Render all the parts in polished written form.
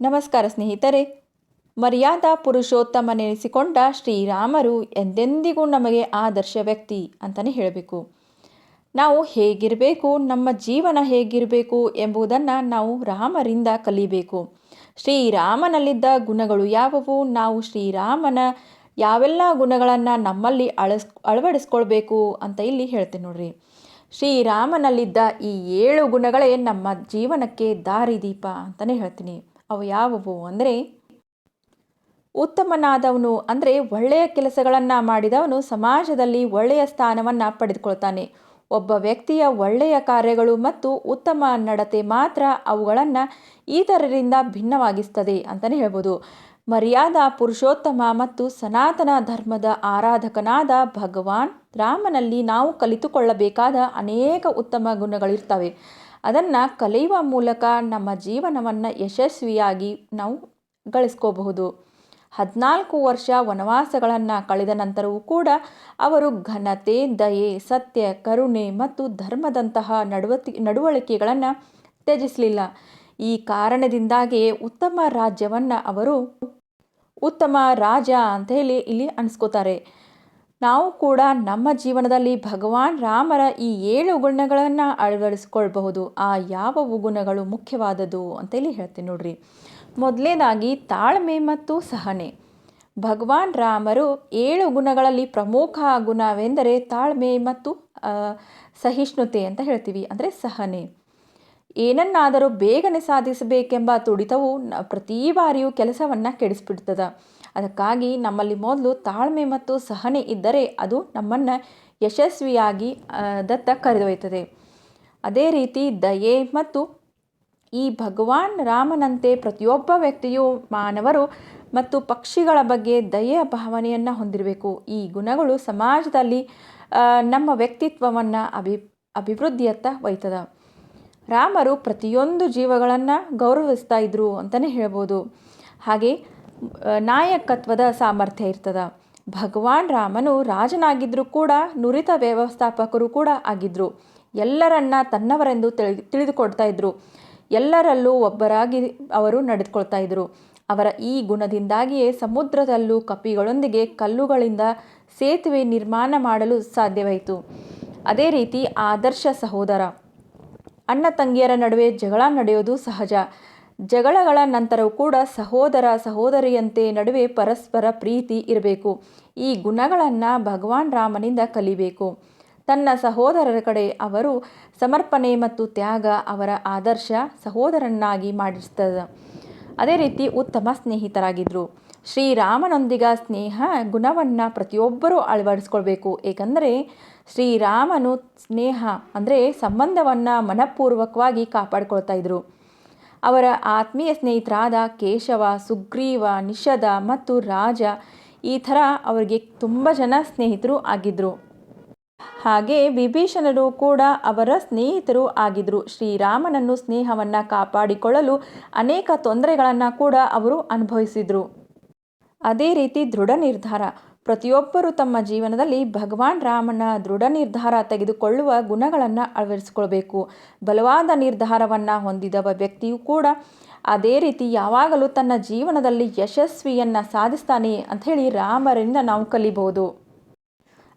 ನಮಸ್ಕಾರ ಸ್ನೇಹಿತರೆ. ಮರ್ಯಾದಾ ಪುರುಷೋತ್ತಮನೆನಿಸಿಕೊಂಡ ಶ್ರೀರಾಮರು ಎಂದೆಂದಿಗೂ ನಮಗೆ ಆದರ್ಶ ವ್ಯಕ್ತಿ ಅಂತಲೇ ಹೇಳಬೇಕು. ನಾವು ಹೇಗಿರಬೇಕು, ನಮ್ಮ ಜೀವನ ಹೇಗಿರಬೇಕು ಎಂಬುದನ್ನು ನಾವು ರಾಮರಿಂದ ಕಲಿಬೇಕು. ಶ್ರೀರಾಮನಲ್ಲಿದ್ದ ಗುಣಗಳು ಯಾವುವು, ನಾವು ಶ್ರೀರಾಮನ ಯಾವೆಲ್ಲ ಗುಣಗಳನ್ನು ನಮ್ಮಲ್ಲಿ ಅಳವಡಿಸ್ಕೊಳ್ಬೇಕು ಅಂತ ಇಲ್ಲಿ ಹೇಳ್ತೇನೆ ನೋಡ್ರಿ. ಶ್ರೀರಾಮನಲ್ಲಿದ್ದ ಈ 7 ಗುಣಗಳೇ ನಮ್ಮ ಜೀವನಕ್ಕೆ ದಾರಿದೀಪ ಅಂತಲೇ ಹೇಳ್ತೀನಿ. ಅವು ಯಾವುವು ಅಂದರೆ, ಉತ್ತಮನಾದವನು ಅಂದರೆ ಒಳ್ಳೆಯ ಕೆಲಸಗಳನ್ನು ಮಾಡಿದವನು ಸಮಾಜದಲ್ಲಿ ಒಳ್ಳೆಯ ಸ್ಥಾನವನ್ನು ಪಡೆದುಕೊಳ್ತಾನೆ. ಒಬ್ಬ ವ್ಯಕ್ತಿಯ ಒಳ್ಳೆಯ ಕಾರ್ಯಗಳು ಮತ್ತು ಉತ್ತಮ ನಡತೆ ಮಾತ್ರ ಅವುಗಳನ್ನು ಇತರರಿಂದ ಭಿನ್ನವಾಗಿಸ್ತದೆ ಅಂತಲೇ ಹೇಳ್ಬೋದು. ಮರ್ಯಾದಾ ಪುರುಷೋತ್ತಮ ಮತ್ತು ಸನಾತನ ಧರ್ಮದ ಆರಾಧಕನಾದ ಭಗವಾನ್ ರಾಮನಲ್ಲಿ ನಾವು ಕಲಿತುಕೊಳ್ಳಬೇಕಾದ ಅನೇಕ ಉತ್ತಮ ಗುಣಗಳಿರ್ತವೆ. ಅದನ್ನು ಕಲಿಯುವ ಮೂಲಕ ನಮ್ಮ ಜೀವನವನ್ನು ಯಶಸ್ವಿಯಾಗಿ ನಾವು ಗಳಿಸ್ಕೋಬಹುದು. 14 ವರ್ಷ ವನವಾಸಗಳನ್ನು ಕಳೆದ ನಂತರವೂ ಕೂಡ ಅವರು ಘನತೆ, ದಯೆ, ಸತ್ಯ, ಕರುಣೆ ಮತ್ತು ಧರ್ಮದಂತಹ ನಡವಳಿಕೆಗಳನ್ನು ತ್ಯಜಿಸಲಿಲ್ಲ. ಈ ಕಾರಣದಿಂದಾಗಿಯೇ ಉತ್ತಮ ರಾಜ್ಯವನ್ನು ಅವರು ಉತ್ತಮ ರಾಜ ಅಂತ ಹೇಳಿ ಇಲ್ಲಿ ಅನಿಸ್ಕೋತಾರೆ. ನಾವು ಕೂಡ ನಮ್ಮ ಜೀವನದಲ್ಲಿ ಭಗವಾನ್ ರಾಮರ ಈ 7 ಗುಣಗಳನ್ನು ಅಳವಡಿಸ್ಕೊಳ್ಬಹುದು. ಆ ಯಾವ ಗುಣಗಳು ಮುಖ್ಯವಾದದ್ದು ಅಂತೇಳಿ ಹೇಳ್ತೀನಿ ನೋಡ್ರಿ. ಮೊದಲನೇದಾಗಿ ತಾಳ್ಮೆ ಮತ್ತು ಸಹನೆ. ಭಗವಾನ್ ರಾಮರು 7 ಗುಣಗಳಲ್ಲಿ ಪ್ರಮುಖ ಗುಣವೆಂದರೆ ತಾಳ್ಮೆ ಮತ್ತು ಸಹಿಷ್ಣುತೆ ಅಂತ ಹೇಳ್ತೀವಿ, ಅಂದರೆ ಸಹನೆ. ಏನನ್ನಾದರೂ ಬೇಗನೆ ಸಾಧಿಸಬೇಕೆಂಬ ತುಡಿತವು ಪ್ರತಿ ಬಾರಿಯೂ ಕೆಲಸವನ್ನು ಕೆಡಿಸ್ಬಿಡ್ತದೆ. ಅದಕ್ಕಾಗಿ ನಮ್ಮಲ್ಲಿ ಮೊದಲು ತಾಳ್ಮೆ ಮತ್ತು ಸಹನೆ ಇದ್ದರೆ ಅದು ನಮ್ಮನ್ನು ಯಶಸ್ವಿಯಾಗಿ ದತ್ತ ಕರೆದೊಯ್ತದೆ. ಅದೇ ರೀತಿ ದಯೆ ಮತ್ತು ಈ ಭಗವಾನ್ ರಾಮನಂತೆ ಪ್ರತಿಯೊಬ್ಬ ವ್ಯಕ್ತಿಯು ಮಾನವರು ಮತ್ತು ಪಕ್ಷಿಗಳ ಬಗ್ಗೆ ದಯೆಯ ಭಾವನೆಯನ್ನು ಹೊಂದಿರಬೇಕು. ಈ ಗುಣಗಳು ಸಮಾಜದಲ್ಲಿ ನಮ್ಮ ವ್ಯಕ್ತಿತ್ವವನ್ನು ಅಭಿವೃದ್ಧಿಯತ್ತ ಒಯ್ತದ. ರಾಮರು ಪ್ರತಿಯೊಂದು ಜೀವಗಳನ್ನು ಗೌರವಿಸ್ತಾ ಇದ್ರು ಅಂತಲೇ ಹೇಳ್ಬೋದು. ಹಾಗೆ ನಾಯಕತ್ವದ ಸಾಮರ್ಥ್ಯ ಇರ್ತದೆ. ಭಗವಾನ್ ರಾಮನು ರಾಜನಾಗಿದ್ದರೂ ಕೂಡ ನುರಿತ ವ್ಯವಸ್ಥಾಪಕರು ಕೂಡ ಆಗಿದ್ದರು. ಎಲ್ಲರನ್ನ ತನ್ನವರೆಂದು ತಿಳಿದುಕೊಡ್ತಾ ಇದ್ರು. ಎಲ್ಲರಲ್ಲೂ ಒಬ್ಬರಾಗಿ ಅವರು ನಡೆದುಕೊಳ್ತಾ ಇದ್ರು. ಅವರ ಈ ಗುಣದಿಂದಾಗಿಯೇ ಸಮುದ್ರದಲ್ಲೂ ಕಪಿಗಳೊಂದಿಗೆ ಕಲ್ಲುಗಳಿಂದ ಸೇತುವೆ ನಿರ್ಮಾಣ ಮಾಡಲು ಸಾಧ್ಯವಾಯಿತು. ಅದೇ ರೀತಿ ಆದರ್ಶ ಸಹೋದರ. ಅಣ್ಣ ತಂಗಿಯರ ನಡುವೆ ಜಗಳ ನಡೆಯೋದು ಸಹಜ. ಜಗಳಗಳ ನಂತರವೂ ಕೂಡ ಸಹೋದರ ಸಹೋದರಿಯಂತೆ ನಡುವೆ ಪರಸ್ಪರ ಪ್ರೀತಿ ಇರಬೇಕು. ಈ ಗುಣಗಳನ್ನು ಭಗವಾನ್ ರಾಮನಿಂದ ಕಲಿಬೇಕು. ತನ್ನ ಸಹೋದರರ ಕಡೆ ಅವರು ಸಮರ್ಪಣೆ ಮತ್ತು ತ್ಯಾಗ ಅವರ ಆದರ್ಶ ಸಹೋದರನ್ನಾಗಿ ಮಾಡಿಸ್ತದೆ. ಅದೇ ರೀತಿ ಉತ್ತಮ ಸ್ನೇಹಿತರಾಗಿದ್ದರು. ಶ್ರೀರಾಮನೊಂದಿಗೆ ಸ್ನೇಹ ಗುಣವನ್ನು ಪ್ರತಿಯೊಬ್ಬರೂ ಅಳವಡಿಸ್ಕೊಳ್ಬೇಕು. ಏಕೆಂದರೆ ಶ್ರೀರಾಮನು ಸ್ನೇಹ ಅಂದರೆ ಸಂಬಂಧವನ್ನು ಮನಪೂರ್ವಕವಾಗಿ ಕಾಪಾಡಿಕೊಳ್ತಾ ಇದ್ರು. ಅವರ ಆತ್ಮೀಯ ಸ್ನೇಹಿತರಾದ ಕೇಶವ, ಸುಗ್ರೀವ, ನಿಷಧ ಮತ್ತು ರಾಜ, ಈ ಥರ ಅವರಿಗೆ ತುಂಬ ಜನ ಸ್ನೇಹಿತರು ಆಗಿದ್ದರು. ಹಾಗೆ ವಿಭೀಷಣರು ಕೂಡ ಅವರ ಸ್ನೇಹಿತರು ಆಗಿದ್ದರು. ಶ್ರೀರಾಮನನ್ನು ಸ್ನೇಹವನ್ನು ಕಾಪಾಡಿಕೊಳ್ಳಲು ಅನೇಕ ತೊಂದರೆಗಳನ್ನು ಕೂಡ ಅವರು ಅನುಭವಿಸಿದರು. ಅದೇ ರೀತಿ ದೃಢ ನಿರ್ಧಾರ. ಪ್ರತಿಯೊಬ್ಬರು ತಮ್ಮ ಜೀವನದಲ್ಲಿ ಭಗವಾನ್ ರಾಮನ ದೃಢ ನಿರ್ಧಾರ ತೆಗೆದುಕೊಳ್ಳುವ ಗುಣಗಳನ್ನು ಅಳವಡಿಸಿಕೊಳ್ಬೇಕು. ಬಲವಾದ ನಿರ್ಧಾರವನ್ನು ಹೊಂದಿದವ ವ್ಯಕ್ತಿಯು ಕೂಡ ಅದೇ ರೀತಿ ಯಾವಾಗಲೂ ತನ್ನ ಜೀವನದಲ್ಲಿ ಯಶಸ್ವಿಯನ್ನು ಸಾಧಿಸ್ತಾನೆ ಅಂಥೇಳಿ ರಾಮರಿಂದ ನಾವು ಕಲಿಬಹುದು.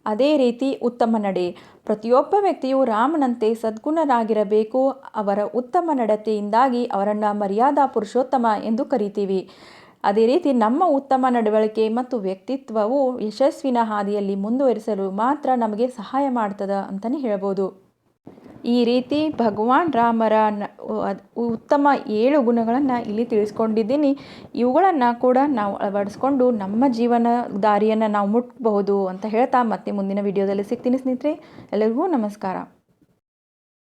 ಅದೇ ರೀತಿ ಉತ್ತಮ ನಡೆ. ಪ್ರತಿಯೊಬ್ಬ ವ್ಯಕ್ತಿಯು ರಾಮನಂತೆ ಸದ್ಗುಣನಾಗಿರಬೇಕು. ಅವರ ಉತ್ತಮ ನಡತೆಯಿಂದಾಗಿ ಅವರನ್ನು ಮರ್ಯಾದಾ ಪುರುಷೋತ್ತಮ ಎಂದು ಕರಿತೀವಿ. ಅದೇ ರೀತಿ ನಮ್ಮ ಉತ್ತಮ ನಡವಳಿಕೆ ಮತ್ತು ವ್ಯಕ್ತಿತ್ವವು ಯಶಸ್ವಿನ ಹಾದಿಯಲ್ಲಿ ಮುಂದುವರಿಸಲು ಮಾತ್ರ ನಮಗೆ ಸಹಾಯ ಮಾಡ್ತದೆ ಅಂತಲೇ ಹೇಳ್ಬೋದು. ಈ ರೀತಿ ಭಗವಾನ್ ರಾಮರ ಉತ್ತಮ 7 ಗುಣಗಳನ್ನು ಇಲ್ಲಿ ತಿಳಿಸ್ಕೊಂಡಿದ್ದೀನಿ. ಇವುಗಳನ್ನು ಕೂಡ ನಾವು ಅಳವಡಿಸ್ಕೊಂಡು ನಮ್ಮ ಜೀವನ ದಾರಿಯನ್ನು ನಾವು ಮುಟ್ಟಬಹುದು ಅಂತ ಹೇಳ್ತಾ ಮತ್ತೆ ಮುಂದಿನ ವಿಡಿಯೋದಲ್ಲಿ ಸಿಗ್ತೀನಿ ಸ್ನೇಹಿತರೆ. ಎಲ್ಲರಿಗೂ ನಮಸ್ಕಾರ.